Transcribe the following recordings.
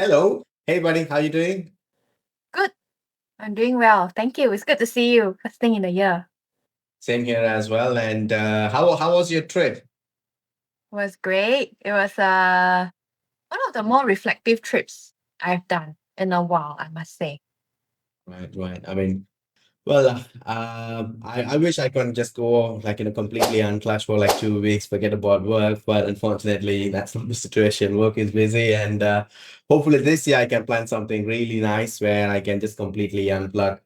Hello. Hey, buddy. How you doing? Good. I'm doing well. Thank you. It's good to see you first thing in the year. Same here as well. And how was your trip? It was great. It was one of the more reflective trips I've done in a while, I must say. Right, right. I wish I could just go like completely unclash for like 2 weeks, forget about work, but unfortunately that's not the situation. Work is busy, and hopefully this year I can plan something really nice where I can just completely unplug.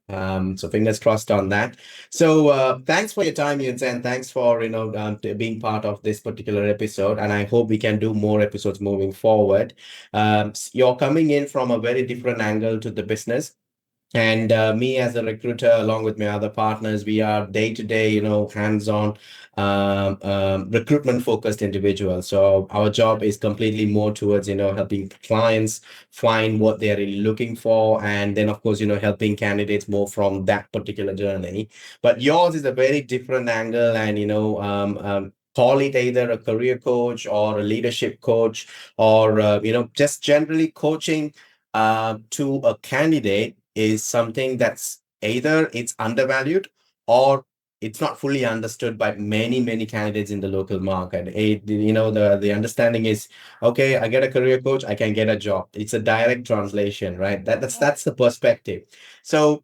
So fingers crossed on that. So thanks for your time, Yunse, and thanks for being part of this particular episode. And I hope we can do more episodes moving forward. You're coming in from a very different angle to the business. And me as a recruiter, along with my other partners, we are day to day, hands-on, recruitment focused individuals. So our job is completely more towards, helping clients find what they're really looking for, and then of course, helping candidates more from that particular journey. But yours is a very different angle, and call it either a career coach or a leadership coach, or just generally coaching to a candidate is something that's either it's undervalued or it's not fully understood by many candidates in the local market. The understanding is, okay, I get a career coach, I can get a job. It's a direct translation, right? That's the perspective. So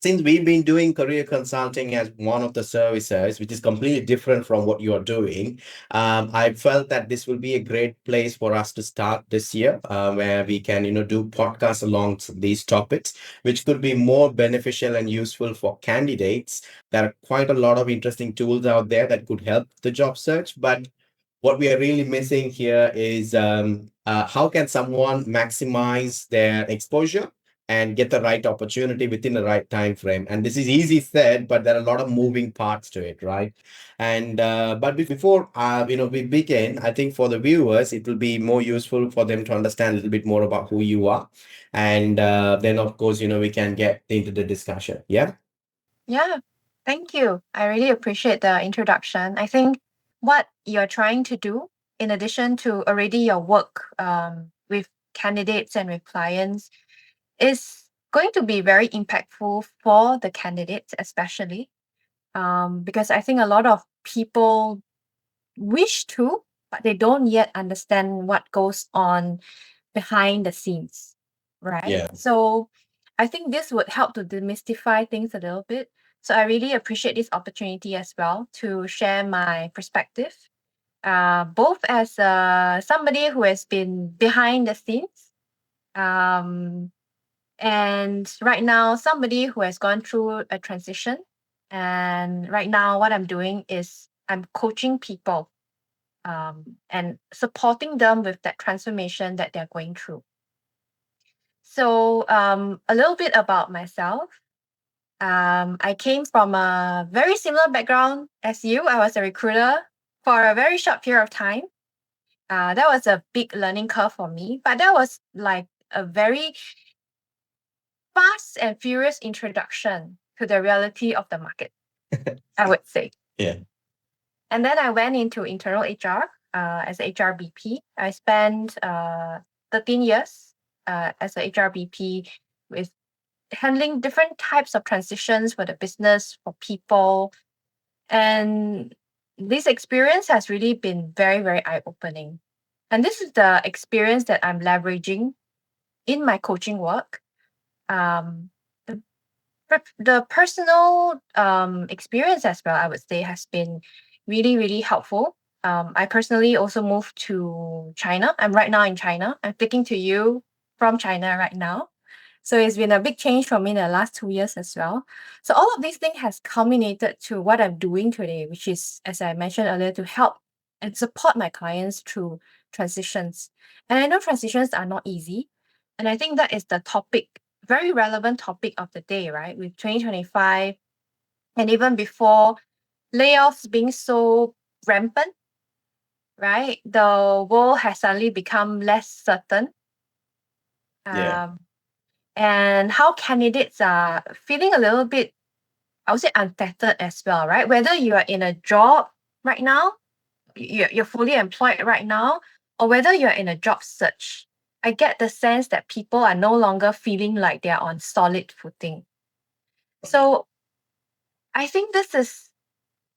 since we've been doing career consulting as one of the services, which is completely different from what you are doing, I felt that this will be a great place for us to start this year, where we can, do podcasts along these topics, which could be more beneficial and useful for candidates. There are quite a lot of interesting tools out there that could help the job search, but what we are really missing here is how can someone maximize their exposure and get the right opportunity within the right time frame. And this is easy said, but there are a lot of moving parts to it, right? And but before we begin, I think for the viewers it will be more useful for them to understand a little bit more about who you are, and then of course we can get into the discussion. Yeah. Yeah. Thank you. I really appreciate the introduction. I think what you're trying to do, in addition to already your work with candidates and with clients, is going to be very impactful for the candidates, especially because I think a lot of people wish to, but they don't yet understand what goes on behind the scenes, right? Yeah. So I think this would help to demystify things a little bit. So I really appreciate this opportunity as well to share my perspective, both as somebody who has been behind the scenes, um, and right now somebody who has gone through a transition. And right now, what I'm doing is I'm coaching people and supporting them with that transformation that they're going through. So, a little bit about myself. I came from a very similar background as you. I was a recruiter for a very short period of time. That was a big learning curve for me, but that was like a very fast and furious introduction to the reality of the market, I would say. Yeah. And then I went into internal HR as a HR BP. I spent 13 years as a HR BP with handling different types of transitions for the business, for people. And this experience has really been very eye-opening. And this is the experience that I'm leveraging in my coaching work. Um, the, the personal experience as well, I would say, has been really helpful. I personally also moved to China. I'm right now in China. I'm speaking to you from China right now. So it's been a big change for me in the last 2 years as well. So all of these things has culminated to what I'm doing today, which is, as I mentioned earlier, to help and support my clients through transitions. And I know transitions are not easy. And I think that is the topic, very relevant topic of the day, right? With 2025 and even before layoffs being so rampant, right? The world has suddenly become less certain. Yeah. Um, and how candidates are feeling a little bit, I would say, untethered as well, right? Whether you are in a job right now, you're fully employed right now, or whether you're in a job search. I get the sense that people are no longer feeling like they're on solid footing. So I think this is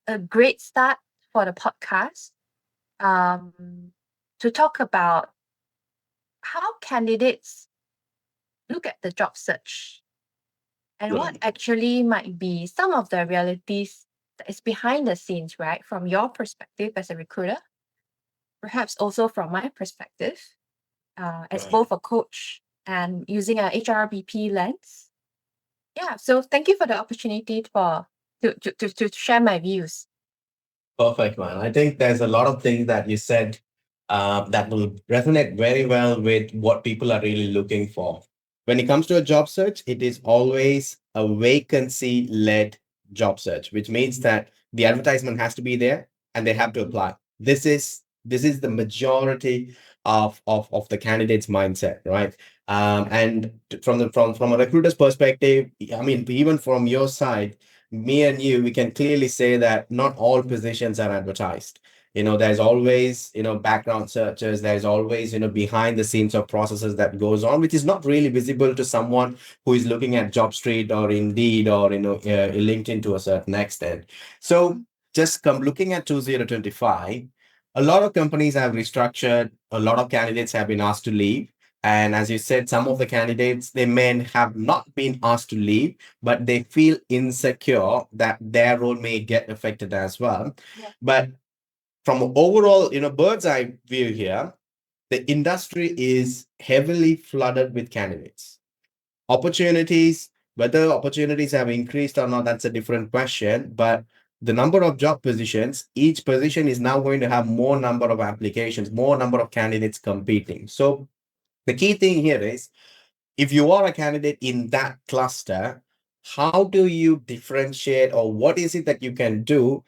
a great start for the podcast, to talk about how candidates look at the job search and what Right. actually might be some of the realities that is behind the scenes, right? From your perspective as a recruiter, perhaps also from my perspective, as Right. both a coach and using a HRBP lens. Yeah, so thank you for the opportunity to share my views. Perfect, man. I think there's a lot of things that you said that will resonate very well with what people are really looking for. When it comes to a job search, it is always a vacancy led job search, which means that the advertisement has to be there and they have to apply. This is the majority of the candidate's mindset, right? And from a recruiter's perspective, I mean, even from your side, me and you, we can clearly say that not all positions are advertised. There's always, background searches. There's always, behind the scenes of processes that goes on, which is not really visible to someone who is looking at JobStreet or Indeed or, LinkedIn to a certain extent. So just come looking at 2025, a lot of companies have restructured. A lot of candidates have been asked to leave. And as you said, some of the candidates, they may have not been asked to leave, but they feel insecure that their role may get affected as well. Yeah. But from an overall, bird's eye view here, the industry is heavily flooded with candidates. Opportunities, whether opportunities have increased or not, that's a different question. But the number of job positions, each position is now going to have more number of applications, more number of candidates competing. So the key thing here is, if you are a candidate in that cluster, how do you differentiate, or what is it that you can do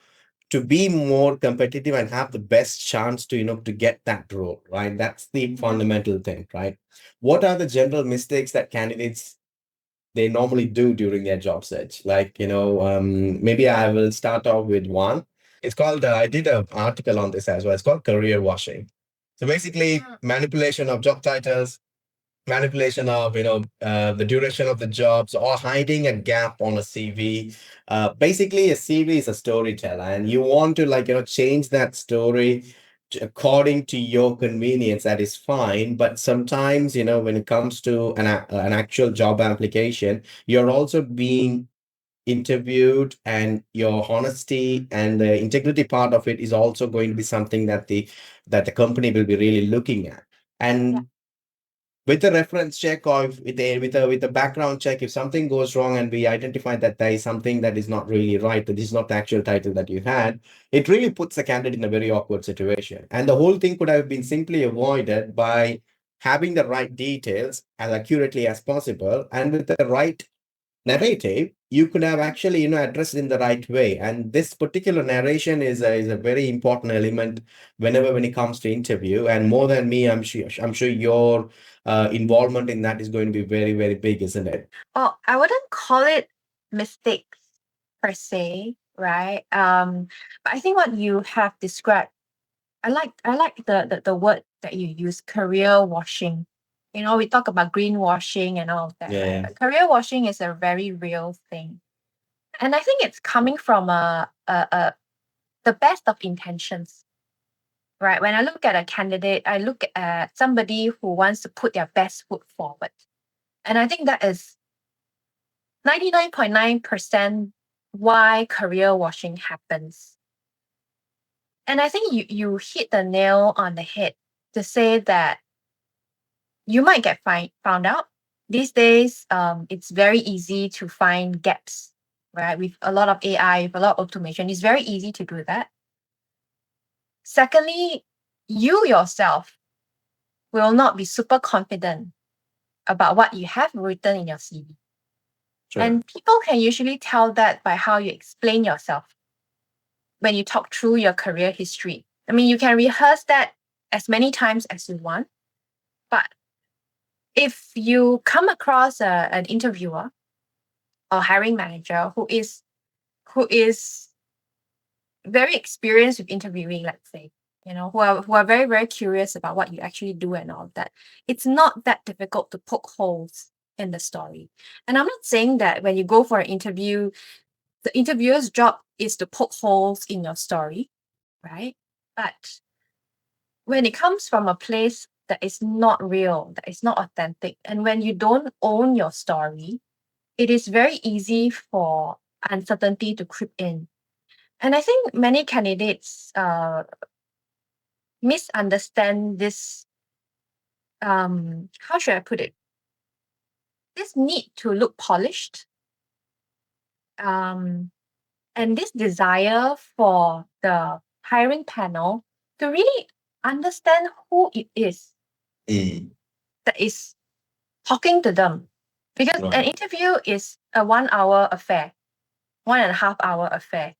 to be more competitive and have the best chance to to get that role, right? That's the fundamental thing, right? What are the general mistakes that candidates they normally do during their job search? Like, maybe I will start off with one. It's called, I did an article on this as well. It's called career washing. So basically, manipulation of job titles, manipulation of the duration of the jobs, or hiding a gap on a CV. Basically, a CV is a storyteller, and you want to, like, change that story according to your convenience. That is fine, but sometimes, when it comes to an actual job application, you're also being interviewed, and your honesty and the integrity part of it is also going to be something that the company will be really looking at. Yeah. And with a reference check, or with a background check, if something goes wrong and we identify that there is something that is not really right, that this is not the actual title that you had, it really puts the candidate in a very awkward situation. And the whole thing could have been simply avoided by having the right details as accurately as possible, and with the right narrative, you could have actually addressed in the right way. And this particular narration is a very important element when it comes to interview. And more than me, I'm sure your involvement in that is going to be very, very big, isn't it? Well, I wouldn't call it mistakes per se, right? But I think what you have described, I like the word that you use, career washing. We talk about greenwashing and all of that, Yeah, right? yeah. But career washing is a very real thing. And I think it's coming from the best of intentions, right? When I look at a candidate, I look at somebody who wants to put their best foot forward. And I think that is 99.9% why career washing happens. And I think you hit the nail on the head to say that you might get found out. These days, it's very easy to find gaps, right? With a lot of AI, with a lot of automation, it's very easy to do that. Secondly, you yourself will not be super confident about what you have written in your CV. Sure. And people can usually tell that by how you explain yourself when you talk through your career history. I mean, you can rehearse that as many times as you want, but if you come across an interviewer or hiring manager who is very experienced with interviewing, let's say, who are very, very curious about what you actually do and all of that. It's not that difficult to poke holes in the story. And I'm not saying that when you go for an interview, the interviewer's job is to poke holes in your story, right? But when it comes from a place that is not real, that is not authentic, and when you don't own your story, it is very easy for uncertainty to creep in. And I think many candidates misunderstand this. How should I put it? This need to look polished, um, and this desire for the hiring panel to really understand who it is Mm. that is talking to them. Because an Right. interview is a 1 hour affair, 1.5 hour affair.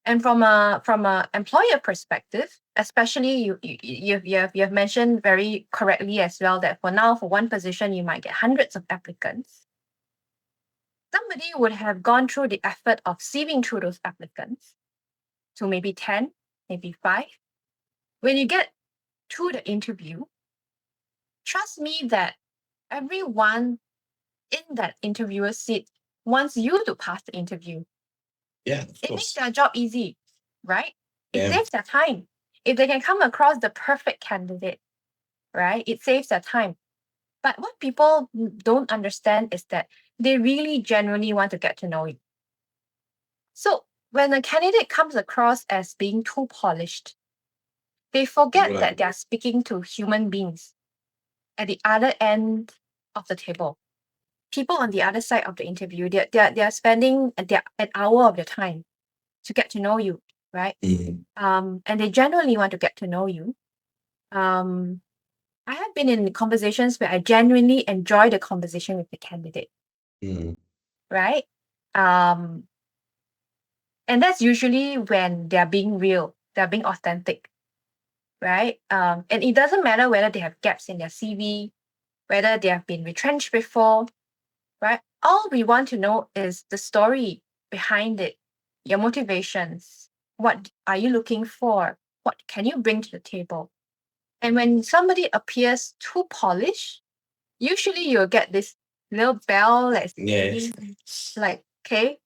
And from a employer perspective, especially you've mentioned very correctly as well that for now, for one position, you might get hundreds of applicants. Somebody would have gone through the effort of sieving through those applicants to maybe 10, maybe 5. When you get to the interview, trust me that everyone in that interviewer seat wants you to pass the interview. Yeah, of It makes course. their job easy, right? It Yeah. saves their time. If they can come across the perfect candidate, right? It saves their time. But what people don't understand is that they really genuinely want to get to know you. So when a candidate comes across as being too polished, they forget that Right. they are speaking to human beings at the other end of the table. People on the other side of the interview, they're spending an hour of their time to get to know you, right? Mm. And they genuinely want to get to know you. Um, I have been in conversations where I genuinely enjoy the conversation with the candidate, Mm. right? Um, and that's usually when they're being real, they're being authentic, right? And it doesn't matter whether they have gaps in their CV, whether they have been retrenched before, right? All we want to know is the story behind it, your motivations. What are you looking for? What can you bring to the table? And when somebody appears too polished, usually you'll get this little bell that's Yes. ringing, like, okay,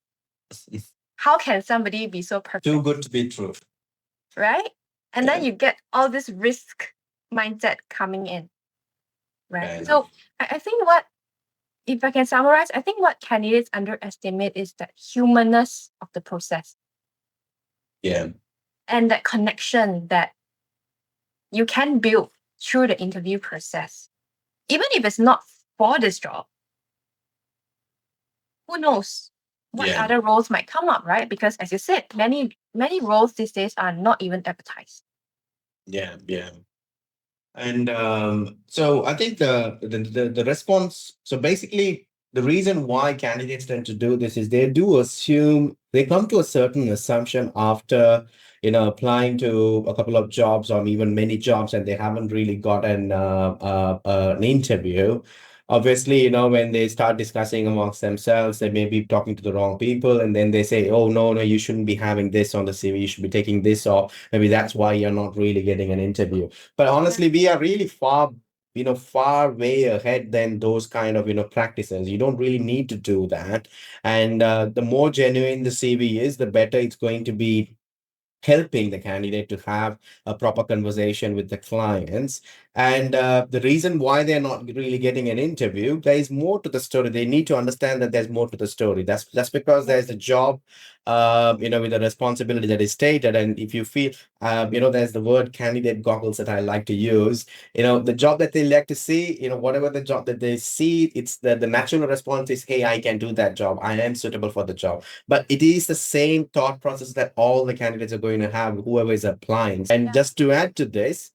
how can somebody be so Too perfect, good to be true. right? And then Yeah. you get all this risk mindset coming in, right? I know. So I think what, if I can summarize, I think what candidates underestimate is the humanness of the process Yeah. and that connection that you can build through the interview process. Even if it's not for this job, who knows what Yeah. other roles might come up, right? Because as you said, many roles these days are not even advertised. Yeah. Yeah. And so I think the response. So basically, the reason why candidates tend to do this is they do assume they come to a certain assumption after applying to a couple of jobs or even many jobs, and they haven't really gotten an interview. Obviously, when they start discussing amongst themselves, they may be talking to the wrong people, and then they say, "Oh no, no, you shouldn't be having this on the CV. You should be taking this off. Maybe that's why you're not really getting an interview." But Yeah. honestly, we are really far way ahead than those kind of practices. You don't really need to do that. And the more genuine the CV is, the better it's going to be helping the candidate to have a proper conversation with the clients. And the reason why they're not really getting an interview, there is more to the story. They need to understand that there's more to the story. That's because Yeah. there's a job, with a responsibility that is stated. And if you feel, there's the word candidate goggles that I like to use. The job that they like to see, whatever the job that they see, it's the natural response is, hey, I can do that job. I am suitable for the job. But it is the same thought process that all the candidates are going to have, whoever is applying. And Yeah. just to add to this,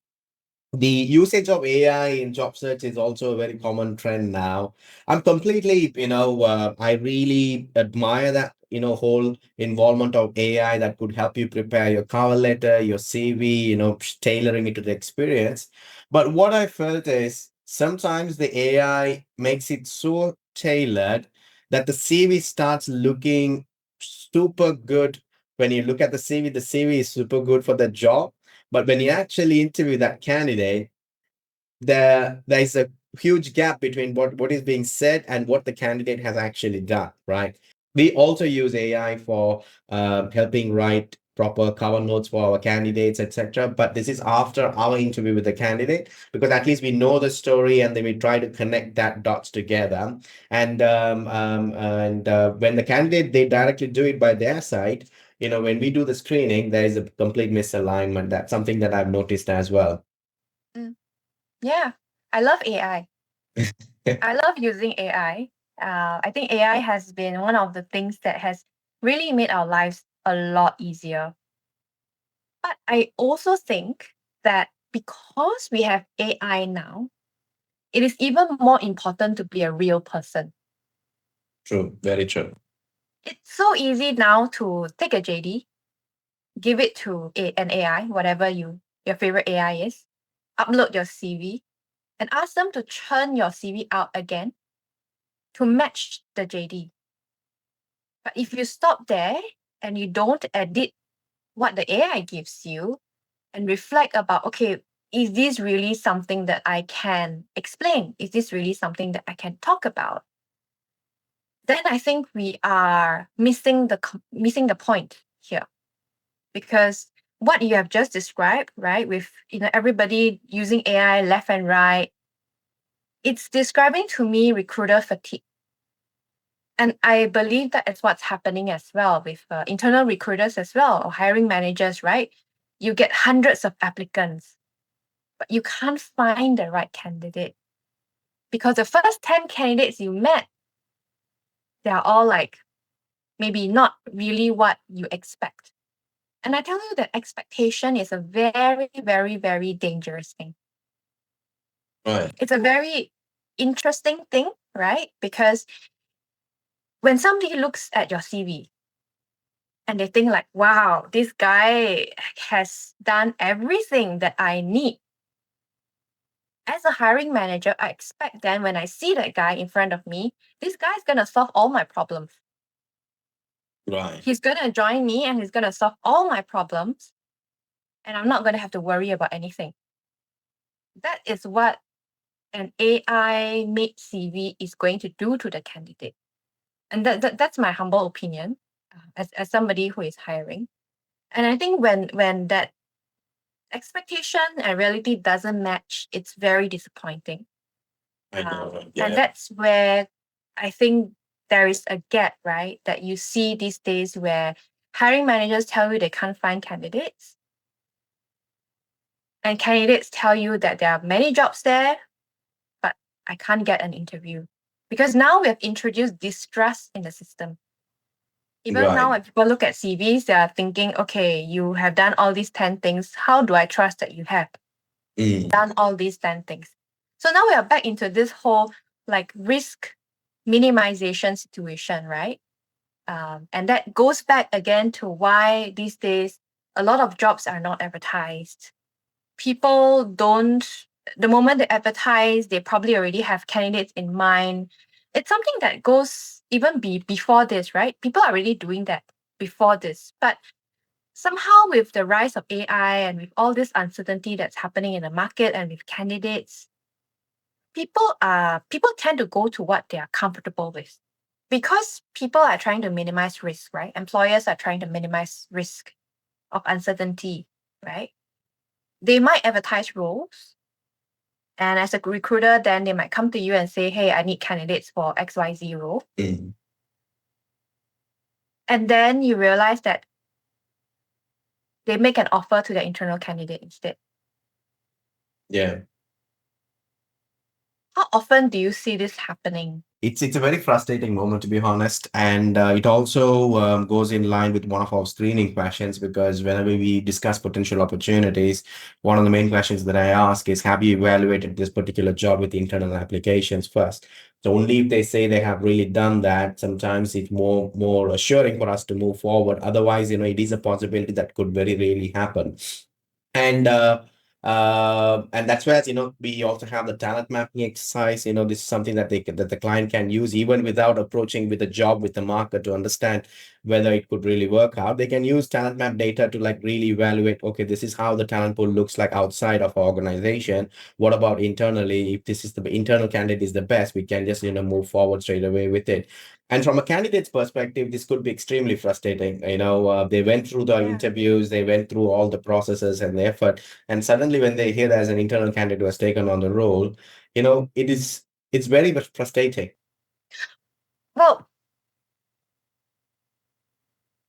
the usage of AI in job search is also a very common trend now. I'm completely, I really admire that, whole involvement of AI that could help you prepare your cover letter, your CV, tailoring it to the experience. But what I felt is sometimes the AI makes it so tailored that the CV starts looking super good. When you look at the CV is super good for the job, But when you actually interview that candidate, there's a huge gap between what is being said and what the candidate has actually done, right? We also use AI for helping write proper cover notes for our candidates, etc. But this is after our interview with the candidate, because at least we know the story and then we try to connect that dots together. And when the candidate, they directly do it by their side, when we do the screening, there is a complete misalignment. That's something that I've noticed as well. Mm. Yeah, I love AI. I love using AI. I think AI has been one of the things that has really made our lives a lot easier. But I also think that because we have AI now, it is even more important to be a real person. True, very true. It's so easy now to take a JD, give it to an AI, whatever your favorite AI is, upload your CV, and ask them to churn your CV out again to match the JD. But if you stop there and you don't edit what the AI gives you and reflect about, okay, is this really something that I can explain? Is this really something that I can talk about? Then I think we are missing the point here, because what you have just described, right, with everybody using AI left and right, it's describing to me recruiter fatigue. And I believe that is what's happening as well with internal recruiters as well, or hiring managers, right? You get hundreds of applicants, but you can't find the right candidate because the first 10 candidates you met, they're all like maybe not really what you expect. And I tell you that expectation is a very, very, very dangerous thing. Right. It's a very interesting thing, right? Because when somebody looks at your CV and they think like, wow, this guy has done everything that I need. As a hiring manager, I expect then when I see that guy in front of me, this guy's gonna solve all my problems. Right. He's gonna join me and he's gonna solve all my problems, and I'm not gonna have to worry about anything. That is what an AI made CV is going to do to the candidate. And that's my humble opinion as somebody who is hiring. And I think when that expectation and reality doesn't match, it's very disappointing. I know. And Yeah. that's where I think there is a gap, right? That you see these days where hiring managers tell you they can't find candidates, and candidates tell you that there are many jobs there, but I can't get an interview. Because now we have introduced distrust in the system. Even now, Right. when people look at CVs, they are thinking, okay, you have done all these 10 things. How do I trust that you have Mm. done all these 10 things? So now we are back into this whole like risk minimization situation, right? And that goes back again to why these days a lot of jobs are not advertised. People don't, the moment they advertise, they probably already have candidates in mind. It's something that goes even before this, right? People are already doing that before this. But somehow, with the rise of AI and with all this uncertainty that's happening in the market and with candidates, people tend to go to what they are comfortable with, because people are trying to minimize risk, right? Employers are trying to minimize risk of uncertainty, right? They might advertise roles, and as a recruiter, then they might come to you and say, hey, I need candidates for XYZ role. Mm. And then you realize that they make an offer to their internal candidate instead. Yeah. How often do you see this happening? It's a very frustrating moment, to be honest, and it also goes in line with one of our screening questions, because whenever we discuss potential opportunities, one of the main questions that I ask is, have you evaluated this particular job with internal applications first? So only if they say they have really done that, sometimes it's more assuring for us to move forward. Otherwise, it is a possibility that could very rarely happen. And that's where we also have the talent mapping exercise. This is something that the client can use even without approaching with a job with the market, to understand whether it could really work out. They can use talent map data to like really evaluate, okay, this is how the talent pool looks like outside of our organization. What about internally? If this is the internal candidate is the best, we can just, move forward straight away with it. And from a candidate's perspective, this could be extremely frustrating. They went through the Yeah. interviews, they went through all the processes and the effort, and suddenly when they hear there's an internal candidate who has taken on the role, it's very much frustrating. Well,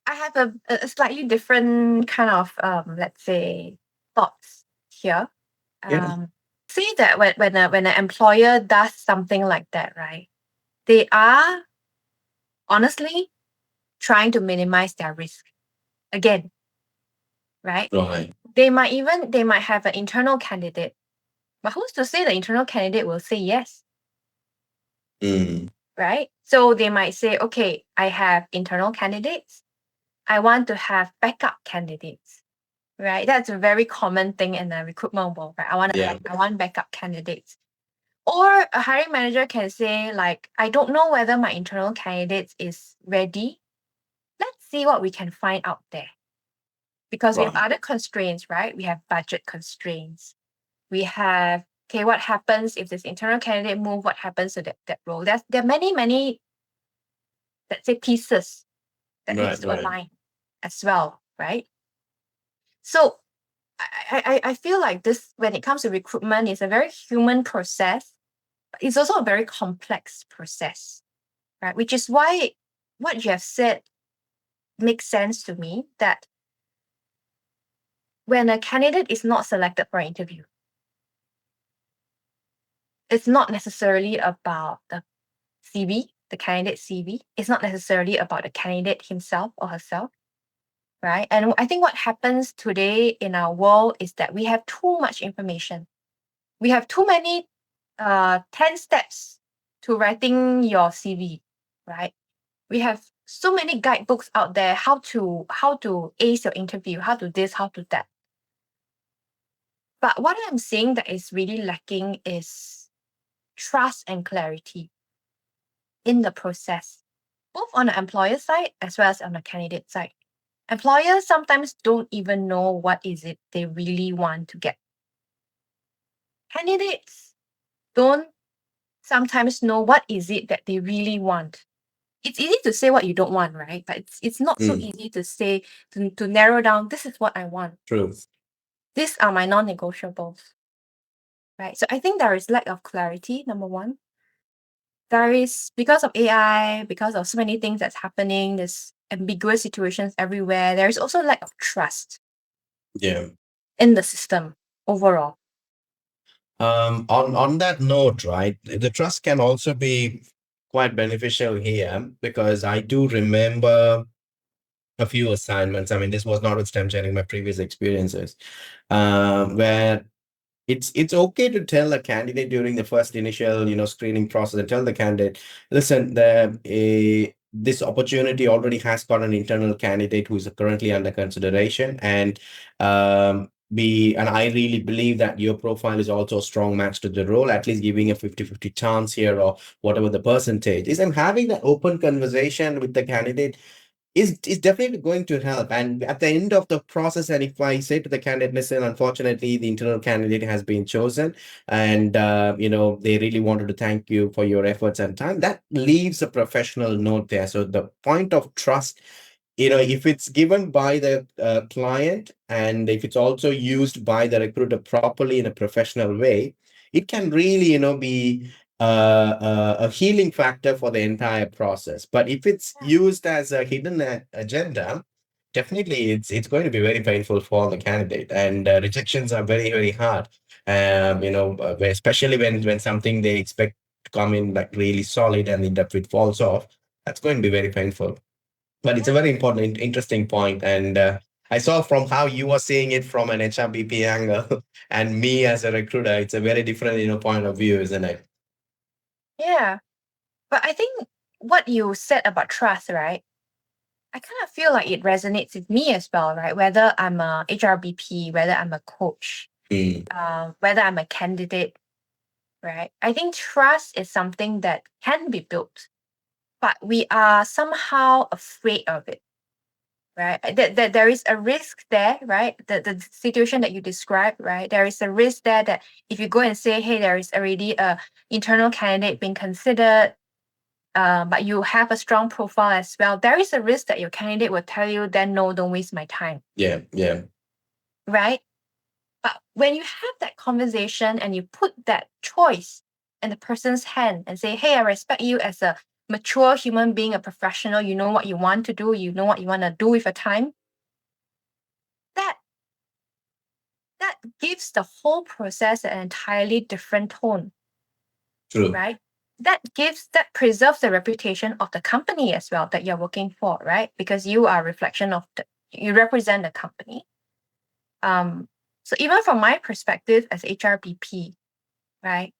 I have a slightly different kind of let's say thoughts here. Yeah. See that when an employer does something like that, right? They are honestly trying to minimize their risk again, right? Right. They might have an internal candidate, but who's to say the internal candidate will say yes, Mm. right? So they might say, okay, I have internal candidates. I want to have backup candidates, right? That's a very common thing in the recruitment world, right? Yeah. I want backup candidates. Or a hiring manager can say, like, I don't know whether my internal candidates is ready. Let's see what we can find out there. Because we have Right. other constraints, right? We have budget constraints. We have, okay, what happens if this internal candidate move? What happens to that role? There are many, let's say, pieces that needs Right. to Right. align as well, right? So I feel like this, when it comes to recruitment, is a very human process. But it's also a very complex process, right? Which is why what you have said makes sense to me, that when a candidate is not selected for an interview, it's not necessarily about the CV, the candidate CV. It's not necessarily about the candidate himself or herself, right? And I think what happens today in our world is that we have too much information. We have too many 10 steps to writing your CV, right? We have so many guidebooks out there, how to ace your interview, how to this, how to that. But what I'm seeing that is really lacking is trust and clarity in the process, both on the employer side as well as on the candidate side. Employers sometimes don't even know what is it they really want to get. Candidates don't sometimes know what is it that they really want. It's easy to say what you don't want, right? But it's not so Mm. easy to say, to narrow down, this is what I want. True. These are my non-negotiables, right? So I think there is lack of clarity, number one. There is, because of AI, because of so many things that's happening, there's ambiguous situations everywhere. There is also lack of trust Yeah. in the system overall. On that note, right, the trust can also be quite beneficial here because I do remember a few assignments. I mean, this was not with Stemgenic, my previous experiences, where it's okay to tell a candidate during the first initial screening process, and tell the candidate, listen, this opportunity already has got an internal candidate who is currently under consideration, and I really believe that your profile is also a strong match to the role, at least giving a 50-50 chance here, or whatever the percentage is, and having that open conversation with the candidate is definitely going to help. And at the end of the process, and if I say to the candidate, listen, unfortunately, the internal candidate has been chosen, and they really wanted to thank you for your efforts and time, that leaves a professional note there. So the point of trust, if it's given by the client, and if it's also used by the recruiter properly in a professional way, it can really be a healing factor for the entire process. But if it's used as a hidden agenda, definitely it's going to be very painful for the candidate, and rejections are very, very hard. Especially when something they expect to come in like really solid, and if it falls off, that's going to be very painful. But it's a Yeah. very important, interesting point, and I saw from how you were seeing it from an HRBP angle, and me as a recruiter, it's a very different, point of view, isn't it? Yeah. But I think what you said about trust, right? I kind of feel like it resonates with me as well, right? Whether I'm a HRBP, whether I'm a coach, Mm. whether I'm a candidate, right? I think trust is something that can be built, but we are somehow afraid of it. right? That there is a risk there, right? The situation that you described, right? There is a risk there that if you go and say, hey, there is already a internal candidate being considered, but you have a strong profile as well, there is a risk that your candidate will tell you, then no, don't waste my time. Yeah, yeah. Right? But when you have that conversation and you put that choice in the person's hand and say, hey, I respect you as a mature human being, a professional, you know what you want to do, you know what you want to do with your time, that that gives the whole process an entirely different tone, True. right? That preserves the reputation of the company as well that you're working for, right? Because you are a reflection of you represent the company. So even from my perspective as HRBP, right?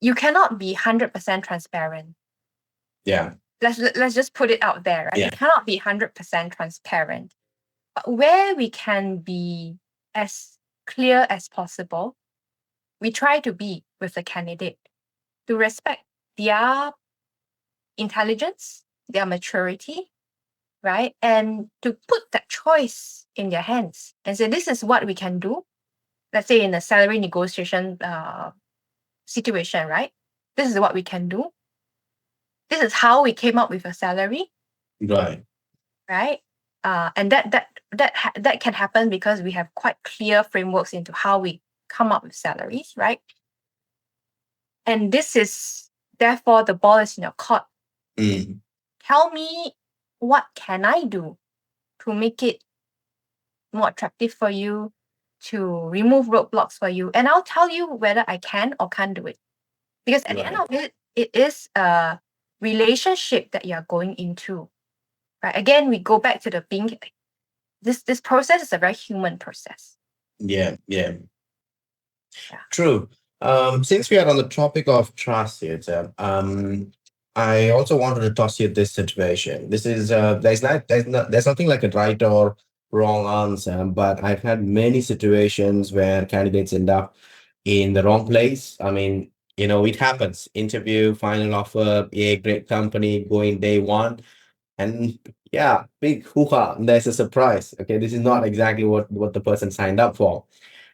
You cannot be 100% transparent. Yeah. Let's just put it out there, right? Yeah. You cannot be 100% transparent. But where we can be as clear as possible, we try to be with the candidate to respect their intelligence, their maturity, right? And to put that choice in their hands and say, this is what we can do. Let's say in a salary negotiation situation, right? This is what we can do. This is how we came up with a salary, Right. right? And that can happen because we have quite clear frameworks into how we come up with salaries, right? And this is therefore the ball is in your court. Mm. Tell me, what can I do to make it more attractive for you, to remove roadblocks for you, and I'll tell you whether I can or can't do it. Because at the end Right. of it, it is a relationship that you're going into. Right? Again, we go back to the being. This process is a very human process. Yeah. Yeah. Yeah. True. Since we are on the topic of trust here, Sam, I also wanted to toss you this situation. This is there's nothing like a right or wrong answer, but I've had many situations where candidates end up in the wrong place. I mean, it happens. Interview, final offer, a great company, going day one, and yeah, big hoo-ha. There's a surprise. Okay, this is not exactly what the person signed up for.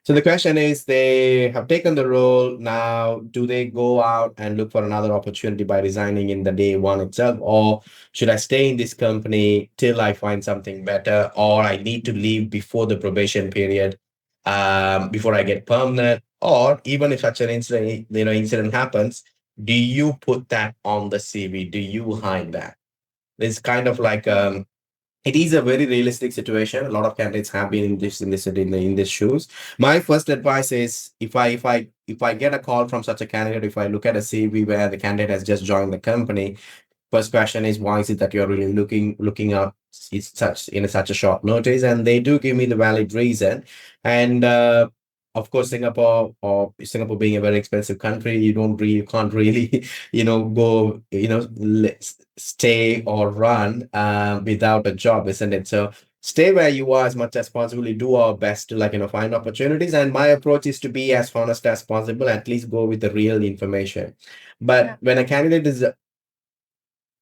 So the question is, they have taken the role. Now, do they go out and look for another opportunity by resigning in the day one itself? Or should I stay in this company till I find something better? Or I need to leave before the probation period, before I get permanent? Or even if such an incident happens, do you put that on the CV? Do you hide that? It's kind of like it is a very realistic situation. A lot of candidates have been in this shoes. My first advice is, if I get a call from such a candidate, if I look at a CV where the candidate has just joined the company, first question is, why is it that you're really looking out it's such a short notice? And they do give me the valid reason. And of course, Singapore being a very expensive country, can't really go stay or run without a job, isn't it? So stay where you are as much as possible. We do our best to find opportunities, and my approach is to be as honest as possible. At least go with the real information. But Yeah. when a candidate is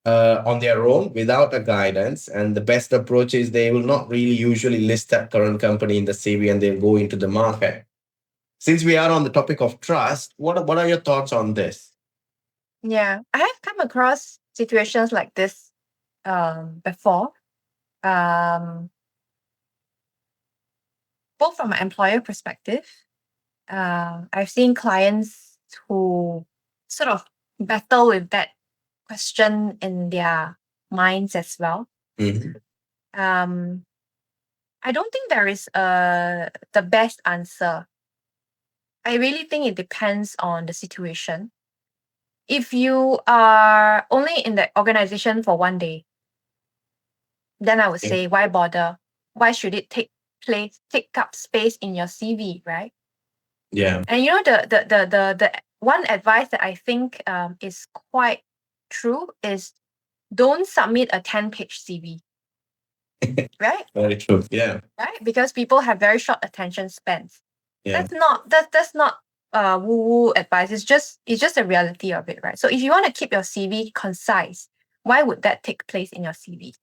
on their own without a guidance, and the best approach is they will not really usually list that current company in the CV, and they'll go into the market. Since we are on the topic of trust, what are your thoughts on this? Yeah. I have come across situations like this before. Um, both from an employer perspective, I've seen clients who sort of battle with that question in their minds as well. Mhm. Um, I don't think there is the best answer. I really think it depends on the situation. If you are only in the organization for one day, then I would Yeah. say, why bother? Why should it take up space in your CV, right? Yeah. And the one advice that I think is quite true is, don't submit a 10-page CV, right? Very true. Yeah. Right? Because people have very short attention spans. Yeah. That's not woo-woo advice. It's just a reality of it, right? So if you want to keep your CV concise, why would that take place in your CV?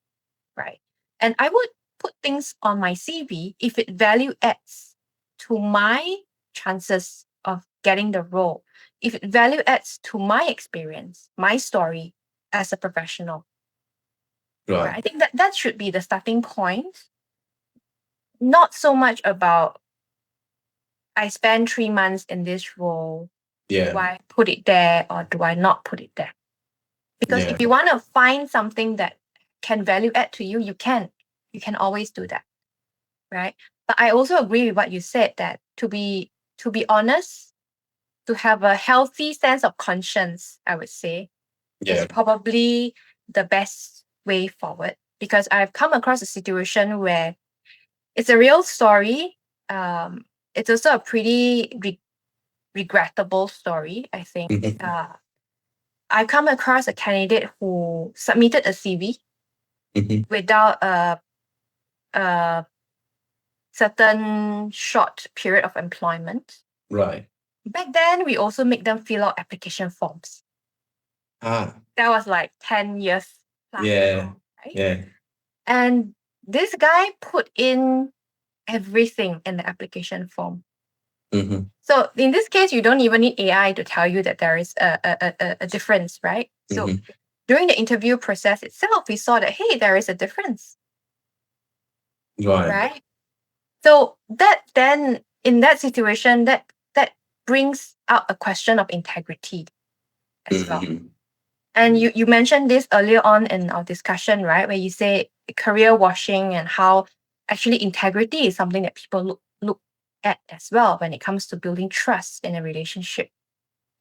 right? And I would put things on my CV if it value adds to my chances of getting the role, if it value adds to my experience, my story as a professional, right? Right. I think that that should be the starting point, not so much about I spent 3 months in this role. Do Yeah. I put it there or do I not put it there? Because Yeah. if you want to find something that can value add to you, you can. You can always do that, right? But I also agree with what you said that to be honest, to have a healthy sense of conscience, I would say, is Yeah. probably the best way forward. Because I've come across a situation where it's a real story. It's also a pretty regrettable story, I think. Mhm. I come across a candidate who submitted a CV Mhm. without a certain short period of employment. Right. Back then, we also make them fill out application forms. Ah. That was like 10 years plus Yeah. ago, right? Yeah. And this guy put in everything in the application form. Mhm. So in this case, you don't even need AI to tell you that there is a difference, right? So Mhm. during the interview process itself, we saw that, hey, there is a difference, Right. right? So that then in that situation, that brings out a question of integrity as well. Mhm. And you mentioned this earlier on in our discussion, right? Where you say career washing and how actually integrity is something that people look at as well when it comes to building trust in a relationship.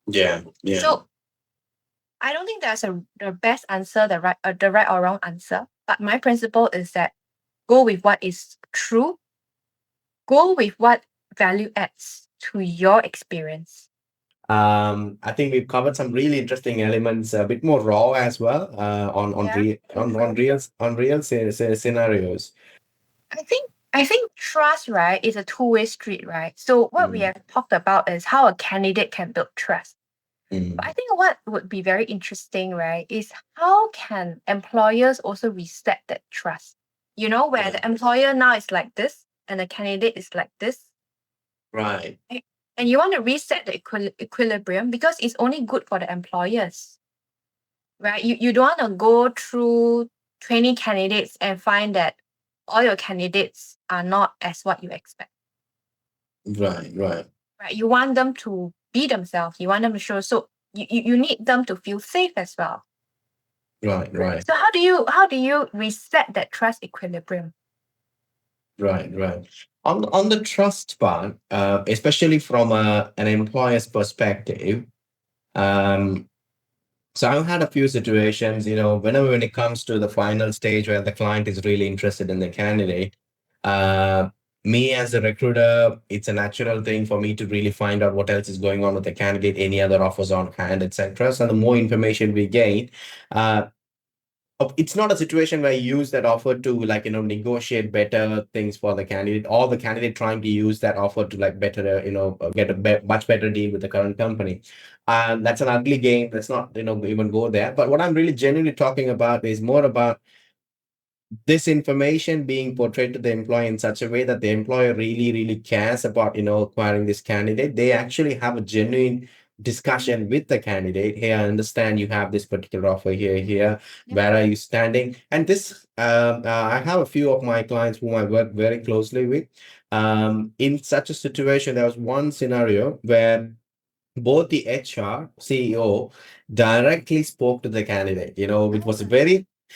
Yeah. Yeah. So I don't think there's the best answer, the right or wrong answer. But my principle is that go with what is true, go with what value adds to your experience. I think we've covered some really interesting elements, a bit more raw as well, Yeah. on real scenarios. I think trust, right, is a two-way street, right? So what we Mm. have talked about is how a candidate can build trust. But I Mm. think what would be very interesting, right, is how can employers also reset that trust? Where Yeah. the employer now is like this and the candidate is like this, Right. right? And you want to reset the equilibrium because it's only good for the employers, right? You don't want to go through 20 candidates and find that all your candidates are not as what you expect, Right. Right. right? You want them to be themselves. You want them to show. So you need them to feel safe as well, Right. right? Right. So how do you reset that trust equilibrium? Right. Right. On the trust part, especially from an employer's perspective, um, so I've had a few situations, whenever when it comes to the final stage where the client is really interested in the candidate, uh, me as a recruiter, it's a natural thing for me to really find out what else is going on with the candidate, any other offers on hand, etc. So the more information we gain, uh, it's not a situation where you use that offer to like negotiate better things for the candidate, or the candidate trying to use that offer to like better get a much better deal with the current company. And that's an ugly game. Let's not even go there. But what I'm really genuinely talking about is more about this information being portrayed to the employee in such a way that the employer really really cares about acquiring this candidate. They actually have a genuine discussion with the candidate. Hey, I understand you have this particular offer here, Yeah. where are you standing? And this I have a few of my clients whom I work very closely with. In such a situation, there was one scenario where both the HR CEO directly spoke to the candidate.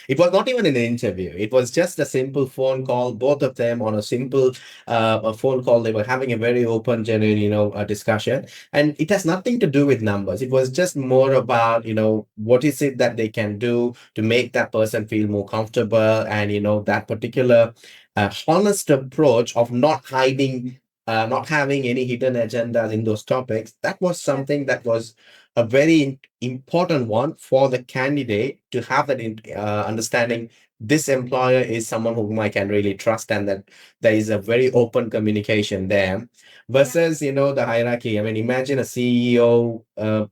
It was not even an interview. It was just a simple phone call. Both of them on a simple a phone call. They were having a very open, genuine, discussion. And it has nothing to do with numbers. It was just more about, what is it that they can do to make that person feel more comfortable, and, that particular honest approach of not hiding, not having any hidden agendas in those topics. That was Yeah. something that was a very important one for the candidate to have that understanding. This employer is someone whom I can really trust, and that there is a very open communication there. Yeah. Versus, the hierarchy. I mean, imagine a CEO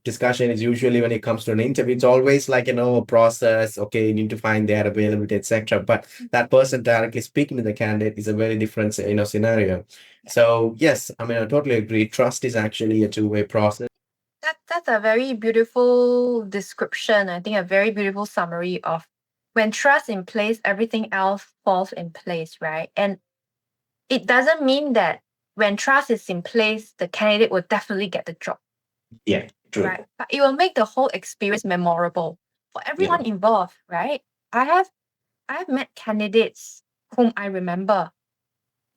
discussion is usually when it comes to an interview, it's always like, a process. Okay, you need to find their availability, etc. But that person directly speaking to the candidate is a very different, scenario. So yes, I mean, I totally agree. Trust is actually a two-way process. That's a very beautiful description. I think a very beautiful summary of when trust in place, everything else falls in place, right? And it doesn't mean that when trust is in place, the candidate will definitely get the job, Yeah, true. right? But it will make the whole experience memorable for Yeah. everyone involved, right? I have met candidates whom I remember,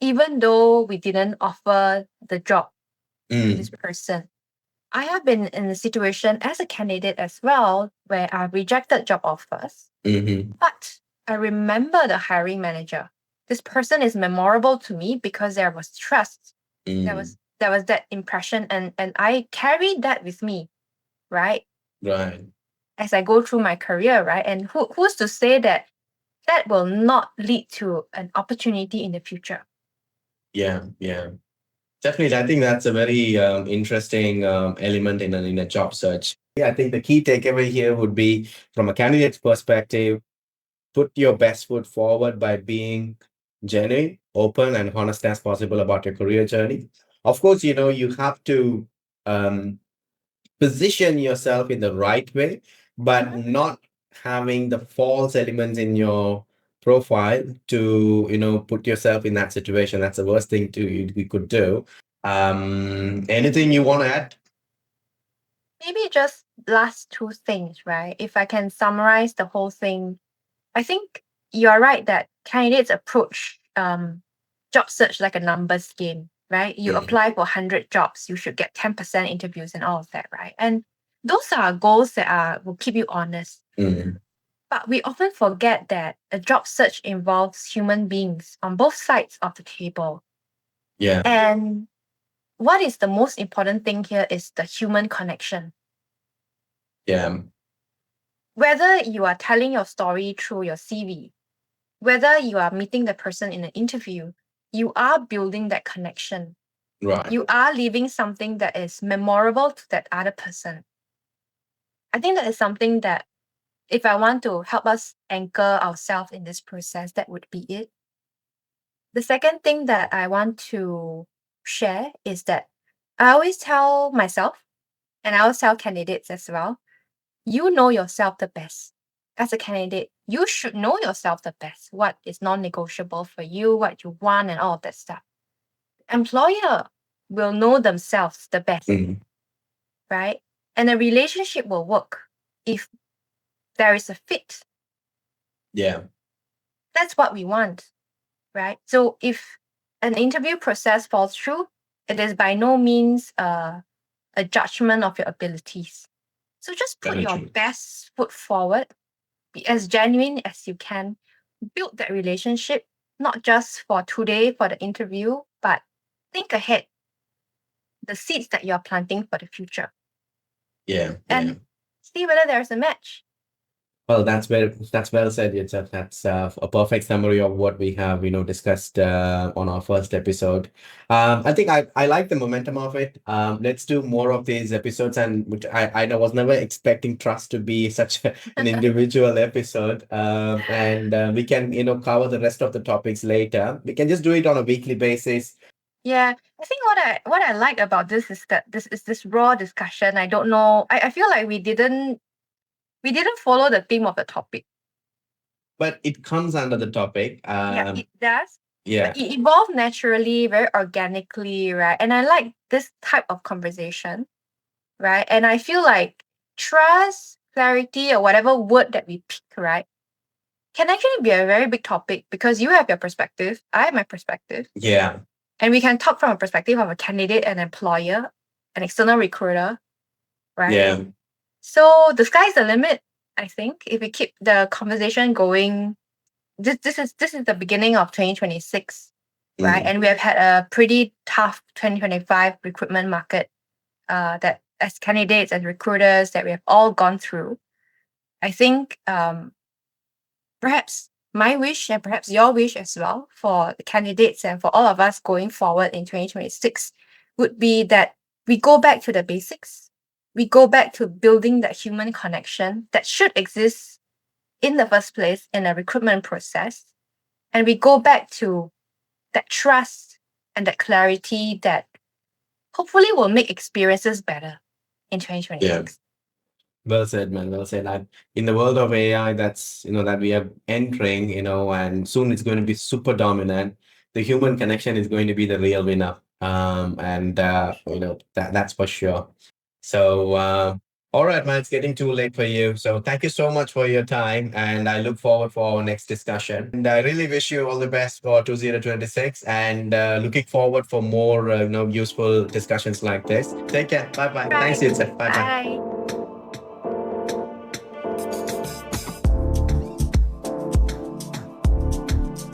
even though we didn't offer the job to this Mm, person. I have been in a situation as a candidate as well where I rejected job offers, mm-hmm, but I remember the hiring manager. This person is memorable to me because there was trust. mm, There was that impression, and I carried that with me, right? right. As I go through my career, right? And who's to say that that will not lead to an opportunity in the future? Yeah, yeah. Definitely, I think that's a very interesting element in a job search. Yeah, I think the key takeaway here would be from a candidate's perspective, put your best foot forward by being genuine, open, and honest as possible about your career journey. Of course, you have to um, position yourself in the right way, but Mhm. not having the false elements in your profile to, put yourself in that situation. That's the worst thing we could do. Anything you want to add? Maybe just last two things, right? If I can summarize the whole thing, I think you're right that candidates approach job search like a numbers game, right? You Mm, apply for 100 jobs, you should get 10% interviews and all of that, right? And those are goals that will keep you honest. mm, But we often forget that a job search involves human beings on both sides of the table. yeah, And what is the most important thing here is the human connection. yeah, Whether you are telling your story through your CV, whether you are meeting the person in an interview, you are building that connection. right. You are leaving something that is memorable to that other person. I think that is something that if I want to help us anchor ourselves in this process, that would be it. The second thing that I want to share is that I always tell myself, and I always tell candidates as well, you know yourself the best. As a candidate, you should know yourself the best. What is non negotiable for you, what you want, and all of that stuff. Employer will know themselves the best, Mm, right? And a relationship will work if there is a fit. yeah, That's what we want, right? So if an interview process falls through, it is by no means a judgment of your abilities. So just put very your true. best foot forward, be as genuine as you can, build that relationship, not just for today for the interview, but think ahead, the seeds that you're planting for the future, Yeah, yeah. and see whether there's a match. Well, that's well said, Yitzhak. That's a perfect summary of what we have, discussed on our first episode. I think I like the momentum of it. Let's do more of these episodes, and which I was never expecting trust to be such an individual episode. And we can, cover the rest of the topics later. We can just do it on a weekly basis. Yeah, I think what I like about this is that this is this raw discussion. I don't know. I feel like we didn't follow the theme of the topic. But it comes under the topic. Yeah, it does. But Yeah, it evolved naturally, very organically, right? And I like this type of conversation, right? And I feel like trust, clarity, or whatever word that we pick, right, can actually be a very big topic because you have your perspective, I have my perspective, yeah, and we can talk from a perspective of a candidate, an employer, an external recruiter, right? yeah. So the sky's the limit, I think, if we keep the conversation going. This is the beginning of 2026, right? Mm, And we have had a pretty tough 2025 recruitment market that as candidates and recruiters that we have all gone through, I think perhaps my wish and perhaps your wish as well for the candidates and for all of us going forward in 2026 would be that we go back to the basics. We go back to building that human connection that should exist in the first place in a recruitment process. And we go back to that trust and that clarity that hopefully will make experiences better in Yeah. 2026. Well said, man. Well said. In the world of AI, that's that we are entering, and soon it's going to be super dominant. The human connection is going to be the real winner. And that's for sure. So, all right, man, it's getting too late for you. So, thank you so much for your time, and I look forward for our next discussion. And I really wish you all the best for 2026, and looking forward for more, useful discussions like this. Take care. Bye bye. Thanks, Right. Yusuf. Bye bye. Bye.